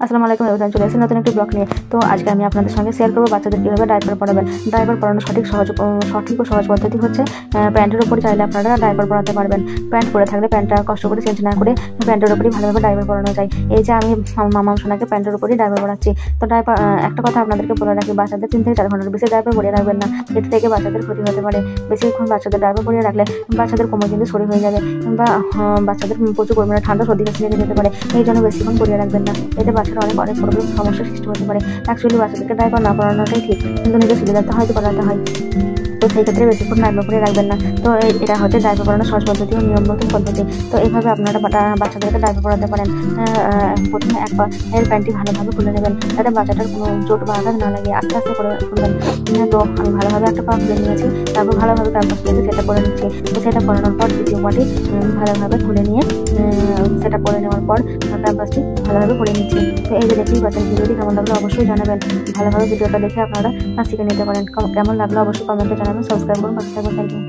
আসসালামু আলাইকুম এভরিওয়ান, চলে এসেছি নতুন একটি ব্লগ নিয়ে। তো আজকে আমি আপনাদের সঙ্গে শেয়ার করবো বাচ্চাদের কীভাবে ডাইপার পরাবেন। ডাইপার পরানোর সঠিক ও সহজ পদ্ধতি হচ্ছে প্যান্টের উপরে চাইলে আপনারা ডাইপার পরাতে পারবেন। প্যান্ট পরে থাকলে প্যান্টটা কষ্ট করে চেঞ্জ না করে প্যান্টের উপরেই ভালোভাবে ডাইপার পরানো যায়। এই যে আমি আমার মামা সোনাকে প্যান্টের উপরেই ডাইপার পরাচ্ছি। তো ডাইপার একটা কথা আপনাদেরকে বলে রাখি, বাচ্চাদের 3 থেকে 4 ঘন্টার বেশি ডাইপার পরিয়ে রাখবেন না। এর থেকে বাচ্চাদের ক্ষতি হতে পারে। বেশিক্ষণ বাচ্চাদের ডাইপার পরিয়ে রাখলে বাচ্চাদের কোমর কিন্তু সরি হয়ে যাবে বা বাচ্চাদের প্রচুর পরিমাণে ঠান্ডা সর্দি কাশি লেগে যেতে পারে। এই জন্য বেশিক্ষণ পরিয়ে রাখবেন না, এতে বাচ্চারা অনেক প্রবলেম সমস্যার সৃষ্টি হতে পারে। অ্যাকচুয়ালি বাচ্চাদেরকে ডাইপার না পরানোটাই ঠিক, কিন্তু নিজের সুবিধার্থে হয়তো করাতে হয়। তো সেই ক্ষেত্রে বেশিক্ষণ ডাইপার পরে রাখবেন না। তো এটা হচ্ছে ডাইপার পরানোর সহজ পদ্ধতি ও নিয়ম নতুন পদ্ধতি। তো এইভাবে আপনারা বাচ্চাদেরকে ডাইপার পরাতে পারেন। প্রথমে এক পায়ের প্যান্টটি ভালোভাবে খুলে নেবেন, যাতে বাচ্চাটার কোনো চোট বা আঘাত না লাগে। আস্তে আস্তে করে খুলবেন। তো আমি ভালোভাবে একটা পা খুলে নিয়েছি, তারপর ভালোভাবে প্যাম্পাস থেকে সেটা করে নিচ্ছি। তো সেটা পরানোর পর দ্বিতীয় পাটি ভালোভাবে খুলে নিয়ে সেটা পরে নেওয়ার পর প্যাম্পাসটি ভালোভাবে পরে নিচ্ছি। তো এই যে দেখতেই পাচ্ছেন, ভিডিওটি কেমন লাগলো অবশ্যই জানাবেন। ভালোভাবে ভিডিওটা দেখে আপনারা শিখে নিতে পারেন। কেমন লাগলো অবশ্যই কমেন্টে জানাবেন। সাবস্ক্রাইব করুন, পাশে থাকবেন। Thank you.